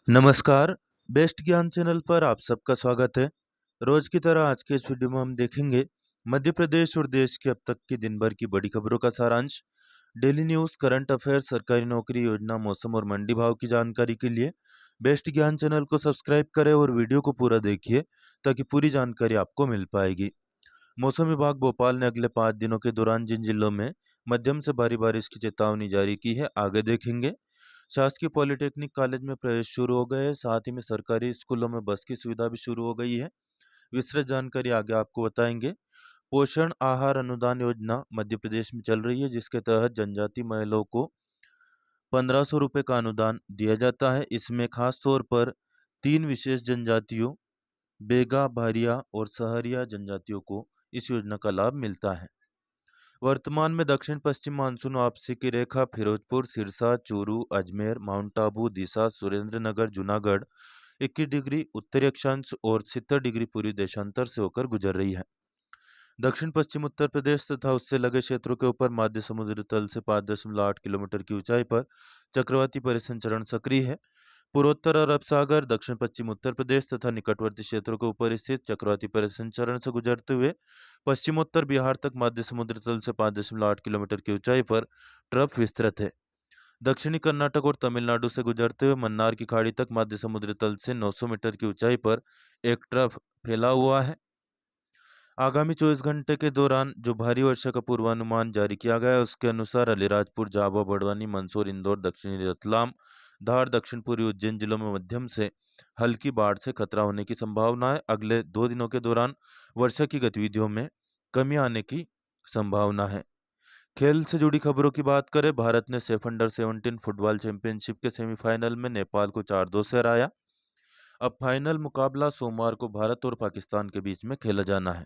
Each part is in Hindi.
नमस्कार, बेस्ट ज्ञान चैनल पर आप सबका स्वागत है। रोज की तरह आज के इस वीडियो में हम देखेंगे मध्य प्रदेश और देश की अब तक की दिन भर की बड़ी खबरों का सारांश। डेली न्यूज़, करंट अफेयर्स, सरकारी नौकरी योजना, मौसम और मंडी भाव की जानकारी के लिए बेस्ट ज्ञान चैनल को सब्सक्राइब करें और वीडियो को पूरा देखिए ताकि पूरी जानकारी आपको मिल पाएगी। मौसम विभाग भोपाल ने अगले 5 दिनों के दौरान जिन जिलों में मध्यम से भारी बारिश की चेतावनी जारी की है, आगे देखेंगे। शासकीय पॉलिटेक्निक कॉलेज में प्रवेश शुरू हो गए हैं, साथ ही में सरकारी स्कूलों में बस की सुविधा भी शुरू हो गई है। विस्तृत जानकारी आगे आपको बताएंगे। पोषण आहार अनुदान योजना मध्य प्रदेश में चल रही है, जिसके तहत जनजाति महिलाओं को 1500 रुपये का अनुदान दिया जाता है। इसमें खास तौर पर 3 विशेष जनजातियों बेगा, भारिया और सहरिया जनजातियों को इस योजना का लाभ मिलता है। वर्तमान में दक्षिण पश्चिम मानसून वापसी की रेखा फिरोजपुर, सिरसा, चूरू, अजमेर, माउंट आबू, दिशा, सुरेंद्रनगर, जूनागढ़ 21 डिग्री उत्तरी अक्षांश और 70 डिग्री पूर्वी देशांतर से होकर गुजर रही है। दक्षिण पश्चिम उत्तर प्रदेश तथा उससे लगे क्षेत्रों के ऊपर माध्य समुद्री तल से 5.8 किलोमीटर की ऊंचाई पर चक्रवाती परिसंचरण सक्रिय है। पूर्वोत्तर अरब सागर, दक्षिण पश्चिम उत्तर प्रदेश तथा निकटवर्ती क्षेत्रों के ऊपर स्थित चक्रवाती परिसंचरण से गुजरते हुए पश्चिमोत्तर बिहार तक माध्य समुद्र तल से 5.8 किलोमीटर की ऊंचाई पर ट्रफ विस्तृत है। दक्षिणी कर्नाटक और तमिलनाडु से गुजरते हुए मन्नार की खाड़ी तक माध्य समुद्र तल से 900 मीटर की ऊंचाई पर एक ट्रफ फैला हुआ है। आगामी 24 घंटे के दौरान जो भारी वर्षा का पूर्वानुमान जारी किया गया है, उसके अनुसार अलीराजपुर, झाबुआ, बड़वानी, मंदसौर, इंदौर, दक्षिणी रतलाम, धार, दक्षिण पूर्वी उज्जैन जिलों में मध्यम से हल्की बाढ़ से खतरा होने की संभावना है। अगले 2 दिनों के दौरान वर्षा की गतिविधियों में कमी आने की संभावना है। खेल से जुड़ी खबरों की बात करें, भारत ने सेफ अंडर 17 फुटबॉल चैंपियनशिप के सेमीफाइनल में नेपाल को 4-2 से हराया। अब फाइनल मुकाबला सोमवार को भारत और पाकिस्तान के बीच में खेला जाना है।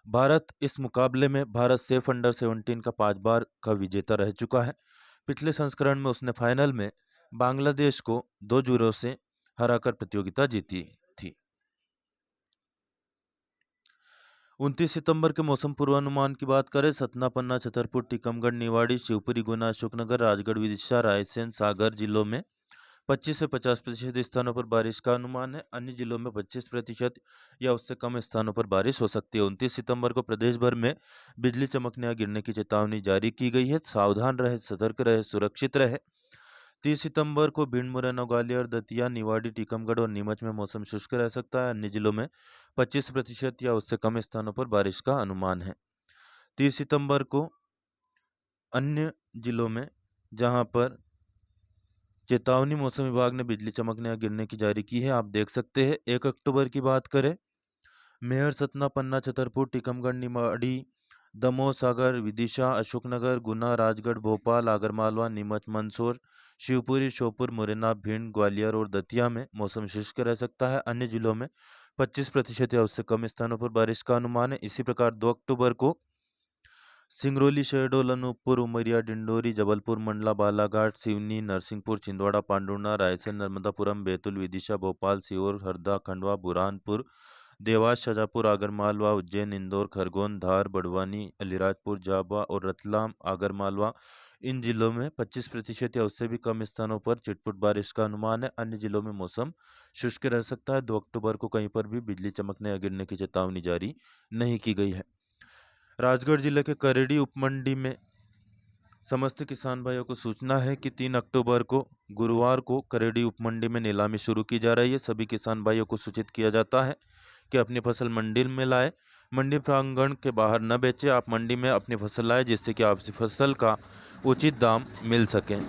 भारत इस मुकाबले में भारत सेफ अंडर 17 का 5 बार का विजेता रह चुका है। पिछले संस्करण में उसने फाइनल में बांग्लादेश को 2-0 से हराकर प्रतियोगिता जीती थी। 29 सितंबर के मौसम पूर्वानुमान की बात करें, सतना, पन्ना, छतरपुर, टीकमगढ़, निवाड़ी, शिवपुरी, गुना, अशोकनगर, राजगढ़, विदिशा, रायसेन, सागर जिलों में 25 से 50% स्थानों पर बारिश का अनुमान है। अन्य जिलों में 25% या उससे कम स्थानों पर बारिश हो सकती है। 29 सितंबर को प्रदेश भर में बिजली चमकने या गिरने की चेतावनी जारी की गई है। सावधान रहे, सतर्क रहे, सुरक्षित रहे। 30 सितंबर को भिंड, मुरैना, ग्वालियर, दतिया, निवाड़ी, टीकमगढ़ और नीमच में मौसम शुष्क रह सकता है। अन्य जिलों में 25% या उससे कम स्थानों पर बारिश का अनुमान है। 30 सितंबर को अन्य जिलों में जहां पर चेतावनी मौसम विभाग ने बिजली चमकने या गिरने की जारी की है, आप देख सकते हैं। 1 अक्टूबर की बात करें, मेहर, सतना, पन्ना, छतरपुर, टीकमगढ़, निमाड़ी, दमोह, सागर, विदिशा, अशोकनगर, गुना, राजगढ़, भोपाल, आगरमालवा, नीमच, मंदसौर, शिवपुरी, श्योपुर, मुरैना, भिंड, ग्वालियर और दतिया में मौसम शुष्क रह सकता है। अन्य जिलों में 25% या उससे कम स्थानों पर बारिश का अनुमान है। इसी प्रकार 2 अक्टूबर को सिंगरौली, शहडोल, अनूपपुर, उमरिया, डिंडोरी, जबलपुर, मंडला, बालाघाट, सिवनी, नरसिंहपुर, छिंदवाड़ा, पांडुर्णा, रायसेन, नर्मदापुरम, बैतूल, विदिशा, भोपाल, सीहोर, हरदा, खंडवा, बुरहानपुर, देवास, शाजापुर, आगरमालवा, उज्जैन, इंदौर, खरगोन, धार, बड़वानी, अलीराजपुर, झाबुआ और रतलाम, आगरमालवा इन जिलों में 25% या उससे भी कम स्थानों पर चिटपुट बारिश का अनुमान है। अन्य जिलों में मौसम शुष्क रह सकता है। 2 अक्टूबर को कहीं पर भी बिजली चमकने या गिरने की चेतावनी जारी नहीं की गई है। राजगढ़ जिले के करेडी उपमंडी में समस्त किसान भाइयों को सूचना है कि 3 अक्टूबर को गुरुवार को करेडी उपमंडी में नीलामी शुरू की जा रही है। सभी किसान भाइयों को सूचित किया जाता है कि अपनी फसल मंडी में लाए, मंडी प्रांगण के बाहर न बेचें। आप मंडी में अपनी फसल लाए, जिससे कि आपकी फसल का उचित दाम मिल सके।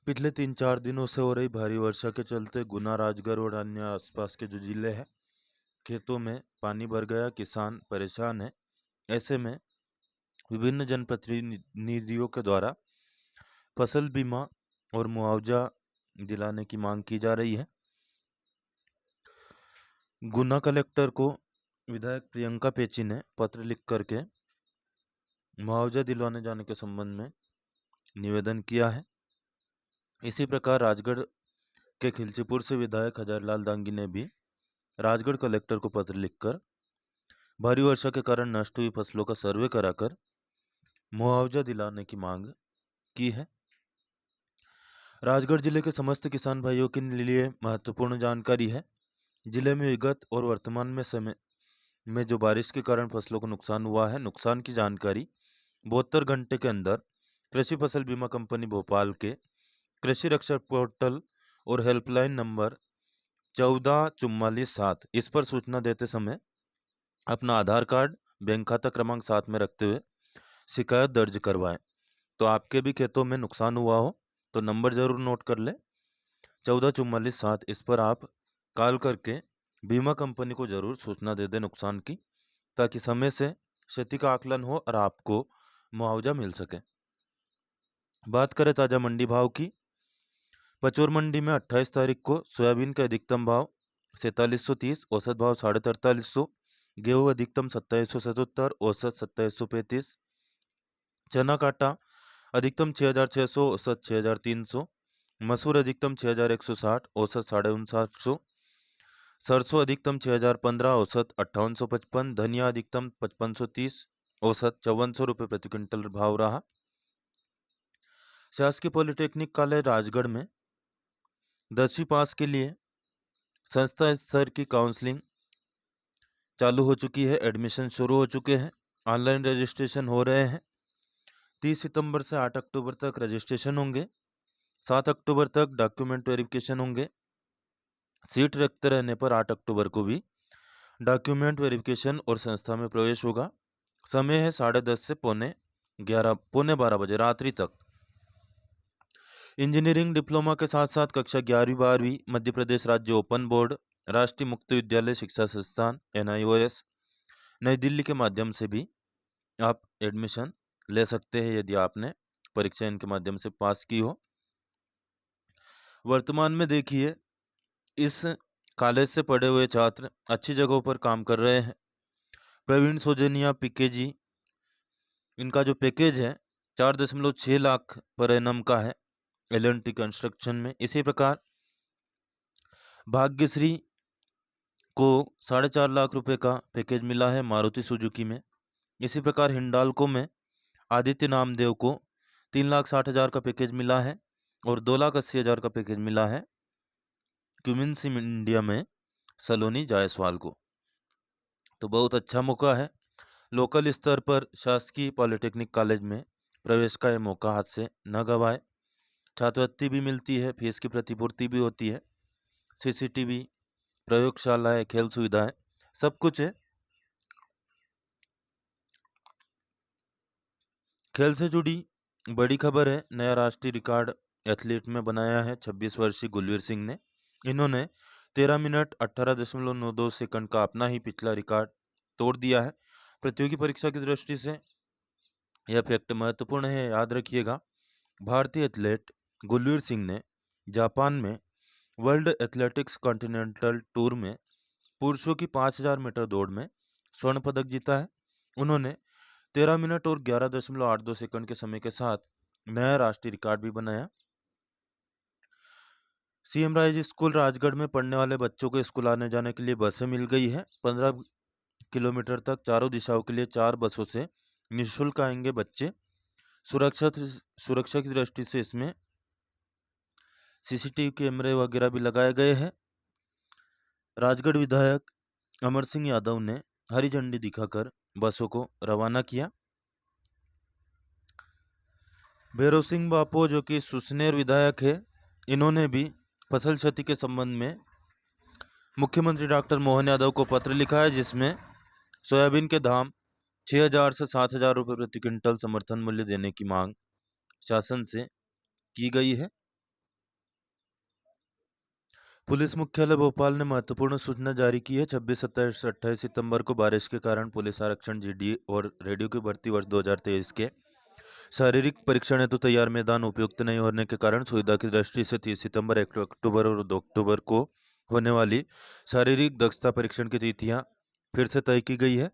पिछले 3-4 दिनों से हो रही भारी वर्षा के चलते गुना, राजगढ़ और अन्य आसपास के जो जिले हैं, खेतों में पानी भर गया, किसान परेशान है। ऐसे में विभिन्न जनप्रतिनिधियों के द्वारा फसल बीमा और मुआवजा दिलाने की मांग की जा रही है। गुना कलेक्टर को विधायक प्रियंका पेची ने पत्र लिख करके मुआवजा दिलवाने जाने के संबंध में निवेदन किया है। इसी प्रकार राजगढ़ के खिलचीपुर से विधायक हजारीलाल दांगी ने भी राजगढ़ कलेक्टर को पत्र लिखकर भारी वर्षा के कारण नष्ट हुई फसलों का सर्वे कराकर मुआवजा दिलाने की मांग की है। राजगढ़ जिले के समस्त किसान भाइयों के लिए महत्वपूर्ण जानकारी है। जिले में विगत और वर्तमान में समय में जो बारिश के कारण फसलों को नुकसान हुआ है, नुकसान की जानकारी 72 घंटे के अंदर कृषि फसल बीमा कंपनी भोपाल के कृषि रक्षा पोर्टल और हेल्पलाइन नंबर 14 44 7 इस पर सूचना देते समय अपना आधार कार्ड, बैंक खाता क्रमांक साथ में रखते हुए शिकायत दर्ज करवाएं। तो आपके भी खेतों में नुकसान हुआ हो तो नंबर जरूर नोट कर लें, 14 44 7। इस पर आप कॉल करके बीमा कंपनी को जरूर सूचना दे दें नुकसान की, ताकि समय से क्षति का आकलन हो और आपको मुआवजा मिल सके। बात करें ताजा मंडी भाव की, पचोर मंडी में 28 तारीख को सोयाबीन का अधिकतम भाव 4730, औसत भाव 4350, गेहूं अधिकतम 2777, औसत 2735, चना काटा अधिकतम 6600, औसत 6300, मसूर अधिकतम 6160, औसत 5950, सरसों अधिकतम 6015, औसत 5855, धनिया अधिकतम 5530, औसत 5400 रुपये प्रति क्विंटल भाव रहा। शासकीय पॉलिटेक्निक कॉलेज राजगढ़ में 10वीं पास के लिए संस्था स्तर की काउंसलिंग चालू हो चुकी है, एडमिशन शुरू हो चुके हैं, ऑनलाइन रजिस्ट्रेशन हो रहे हैं। 30 सितंबर से 8 अक्टूबर तक रजिस्ट्रेशन होंगे, 7 अक्टूबर तक डॉक्यूमेंट वेरिफिकेशन होंगे। सीट रखते रहने पर 8 अक्टूबर को भी डॉक्यूमेंट वेरिफिकेशन और संस्था में प्रवेश होगा। समय है 10:30 से पौने 12 बजे रात्रि तक। इंजीनियरिंग डिप्लोमा के साथ साथ कक्षा 11वीं 12वीं मध्य प्रदेश राज्य ओपन बोर्ड, राष्ट्रीय मुक्त विद्यालय शिक्षा संस्थान NIOS नई दिल्ली के माध्यम से भी आप एडमिशन ले सकते हैं यदि आपने परीक्षा इनके माध्यम से पास की हो। वर्तमान में देखिए, इस कॉलेज से पढ़े हुए छात्र अच्छी जगहों पर काम कर रहे हैं। प्रवीण सोजनिया PKG, इनका जो पैकेज है 4.6 लाख पर एनम का है L&T कंस्ट्रक्शन में। इसी प्रकार भाग्यश्री को 4.5 लाख रुपए का पैकेज मिला है मारुति सुजुकी में। इसी प्रकार हिंडाल्को में आदित्य नामदेव को 3,60,000 का पैकेज मिला है और 2,80,000 का पैकेज मिला है क्यूमिंस इंडिया में सलोनी जायसवाल को। तो बहुत अच्छा मौका है। लोकल स्तर पर शासकीय पॉलिटेक्निक कॉलेज में प्रवेश का ये मौका हाथ से न गवाए। छात्रवृत्ति भी मिलती है, फीस की प्रतिपूर्ति भी होती है, CCTV, प्रयोगशालाएं, खेल सुविधाएं, सब कुछ है। खेल से जुड़ी बड़ी खबर है, नया राष्ट्रीय रिकॉर्ड एथलीट में बनाया है 26 वर्षीय गुलवीर सिंह ने। इन्होंने 13 मिनट 18.92 सेकंड का अपना ही पिछला रिकॉर्ड तोड़ दिया है। प्रतियोगी परीक्षा की दृष्टि से यह फैक्ट महत्वपूर्ण है, याद रखिएगा। भारतीय एथलीट गुलवीर सिंह ने जापान में वर्ल्ड एथलेटिक्स कॉन्टिनेंटल टूर में पुरुषों की 5000 मीटर दौड़ में स्वर्ण पदक जीता है। उन्होंने 13 मिनट और 11.82 सेकंड के समय के साथ नया राष्ट्रीय रिकॉर्ड भी बनाया। CM राइज स्कूल राजगढ़ में पढ़ने वाले बच्चों को स्कूल आने जाने के लिए बसें मिल गई है। 15 किलोमीटर तक चारों दिशाओं के लिए 4 बसों से निःशुल्क आएंगे बच्चे। सुरक्षा की दृष्टि से इसमें CCTV कैमरे वगैरह भी लगाए गए हैं। राजगढ़ विधायक अमर सिंह यादव ने हरी झंडी दिखाकर बसों को रवाना किया। भैरव सिंह बापू जो कि सुसनेर विधायक है, इन्होंने भी फसल क्षति के संबंध में मुख्यमंत्री डॉक्टर मोहन यादव को पत्र लिखा है, जिसमें सोयाबीन के दाम 6,000 से 7,000 रुपये प्रति क्विंटल समर्थन मूल्य देने की मांग शासन से की गई है। पुलिस मुख्यालय भोपाल ने महत्वपूर्ण सूचना जारी की है। 26, 27, 28 सितंबर को बारिश के कारण पुलिस आरक्षण GD और रेडियो की भर्ती वर्ष 2023 के शारीरिक परीक्षण हेतु तैयार मैदान उपयुक्त नहीं होने के कारण सुविधा की दृष्टि से 30 सितंबर, 1 अक्टूबर और 2 अक्टूबर को होने वाली शारीरिक दक्षता परीक्षण की तिथियां फिर से तय की गई है।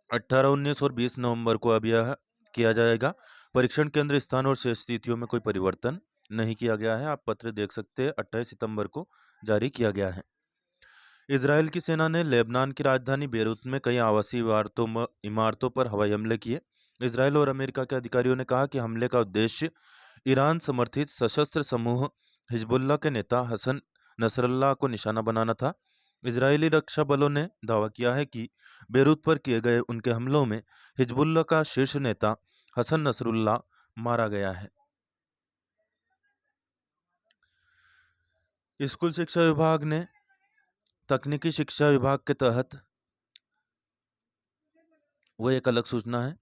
18, 19 और 20 नवंबर को अब यह किया जाएगा। परीक्षण केंद्र स्थान और शेष तिथियों में कोई परिवर्तन नहीं किया गया है। आप पत्र देख सकते हैं, 28 सितंबर को जारी किया गया है। इजरायल की सेना ने लेबनान की राजधानी बेरूत में कई आवासीय इमारतों पर हवाई हमले किए। इजरायल और अमेरिका के अधिकारियों ने कहा कि हमले का उद्देश्य ईरान समर्थित सशस्त्र समूह हिजबुल्लाह के नेता हसन नसरल्लाह को निशाना बनाना था। इजरायली रक्षा बलों ने दावा किया है कि बेरूत पर किए गए उनके हमलों में हिजबुल्लाह का शीर्ष नेता हसन नसरुल्लाह मारा गया है। स्कूल शिक्षा विभाग ने तकनीकी शिक्षा विभाग के तहत वो एक अलग सूचना है।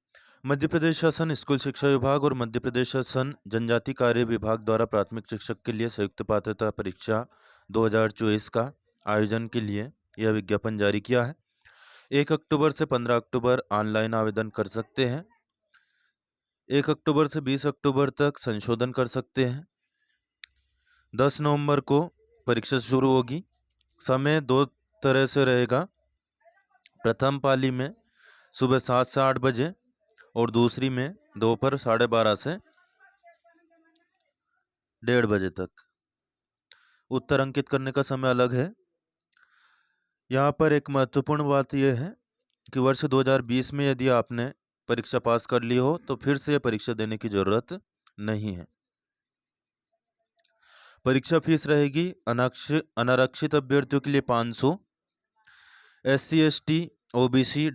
मध्य प्रदेश शासन स्कूल शिक्षा विभाग और मध्य प्रदेश शासन जनजाति कार्य विभाग द्वारा प्राथमिक शिक्षक के लिए संयुक्त पात्रता परीक्षा 2024 का आयोजन के लिए यह विज्ञापन जारी किया है। 1 अक्टूबर से 15 अक्टूबर ऑनलाइन आवेदन कर सकते हैं। 1 अक्टूबर से 20 अक्टूबर तक संशोधन कर सकते हैं। 10 नवंबर को परीक्षा शुरू होगी। समय 2 तरह से रहेगा। प्रथम पाली में सुबह 7 से 8 बजे और दूसरी में दोपहर 12:30 से 1:30 बजे तक। उत्तर अंकित करने का समय अलग है। यहाँ पर एक महत्वपूर्ण बात यह है कि वर्ष 2020 में यदि आपने परीक्षा पास कर ली हो तो फिर से यह परीक्षा देने की जरूरत नहीं है। परीक्षा फीस रहेगी अनारक्षित अभ्यर्थियों के लिए 500, SC ST OBC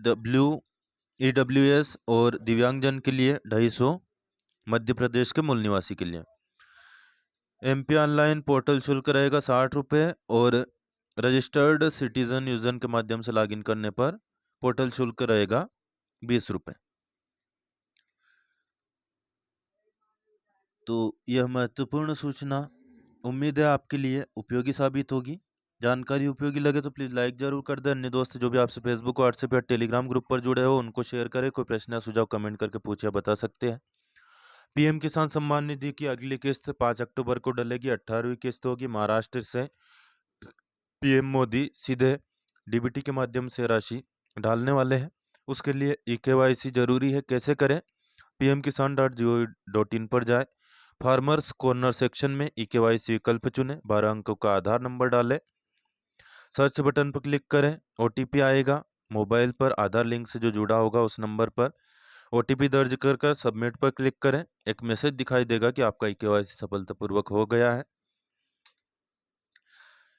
EWS और दिव्यांगजन के लिए 250, मध्य प्रदेश के मूल निवासी के लिए। MP ऑनलाइन पोर्टल शुल्क रहेगा 60 रुपये और रजिस्टर्ड सिटीजन यूजर के माध्यम से लॉगिन करने पर पोर्टल शुल्क रहेगा 20 रुपये। तो यह महत्वपूर्ण सूचना उम्मीद है आपके लिए उपयोगी साबित होगी। जानकारी उपयोगी लगे तो प्लीज़ लाइक जरूर कर दें। अन्य दोस्त जो भी आपसे फेसबुक, व्हाट्सएप या टेलीग्राम ग्रुप पर जुड़े हो उनको शेयर करें। कोई प्रश्न या सुझाव कमेंट करके पूछे या बता सकते हैं। पीएम किसान सम्मान निधि की अगली किस्त 5 अक्टूबर को डलेगी। 18वीं किस्त होगी। महाराष्ट्र से पीएम मोदी सीधे डीबीटी के माध्यम से राशि डालने वाले हैं। उसके लिए eKYC जरूरी है। कैसे करें? pmkisan.gov.in पर जाए। फार्मर्स कॉर्नर सेक्शन में eKYC विकल्प चुनें। 12 अंकों का आधार नंबर डालें। सर्च बटन पर क्लिक करें। OTP आएगा। मोबाइल पर आधार लिंक से जो जुड़ा होगा उस नंबर पर OTP दर्ज कर सबमिट पर क्लिक करें। एक मैसेज दिखाई देगा कि आपका eKYC सफलतापूर्वक हो गया है।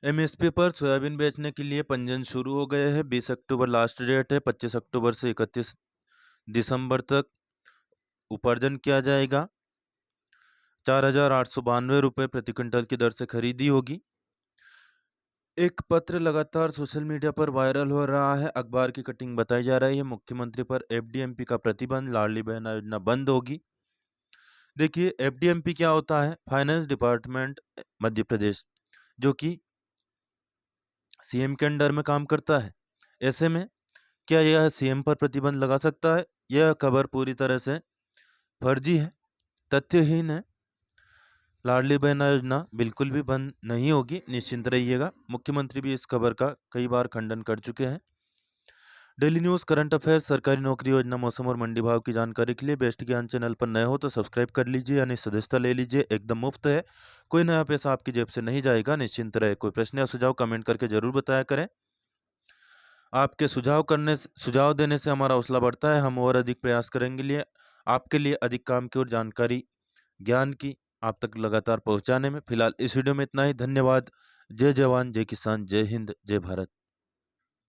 MSP पर सोयाबीन बेचने के लिए पंजीयन शुरू हो गए हैं। 20 अक्टूबर लास्ट डेट है। 25 अक्टूबर से 31 दिसंबर तक उपार्जन किया जाएगा। 4,892 रुपये प्रति क्विंटल की दर से खरीदी होगी। एक पत्र लगातार सोशल मीडिया पर वायरल हो रहा है। अखबार की कटिंग बताई जा रही है। मुख्यमंत्री पर FDMP का प्रतिबंध, लाडली बहन योजना बंद होगी। देखिए FDMP क्या होता है? फाइनेंस डिपार्टमेंट मध्य प्रदेश, जो कि CM के अंडर में काम करता है। ऐसे में क्या यह CM पर प्रतिबंध लगा सकता है? यह खबर पूरी तरह से फर्जी है, तथ्यहीन है। लाडली बहन योजना बिल्कुल भी बंद नहीं होगी, निश्चिंत रहिएगा। मुख्यमंत्री भी इस खबर का कई बार खंडन कर चुके हैं। डेली न्यूज़, करंट अफेयर्स, सरकारी नौकरी योजना, मौसम और मंडी भाव की जानकारी के लिए बेस्ट ज्ञान चैनल पर नए हो तो सब्सक्राइब कर लीजिए, यानी सदस्यता ले लीजिए। एकदम मुफ्त है। कोई नया पैसा आपकी जेब से नहीं जाएगा, निश्चिंत रहे। कोई प्रश्न या सुझाव कमेंट करके जरूर बताया करें। आपके सुझाव देने से हमारा हौसला बढ़ता है। हम और अधिक प्रयास करेंगे आपके लिए अधिक काम की और जानकारी, ज्ञान की आप तक लगातार पहुंचाने में। फिलहाल इस वीडियो में इतना ही। धन्यवाद। जय जवान, जय किसान, जय हिंद, जय भारत।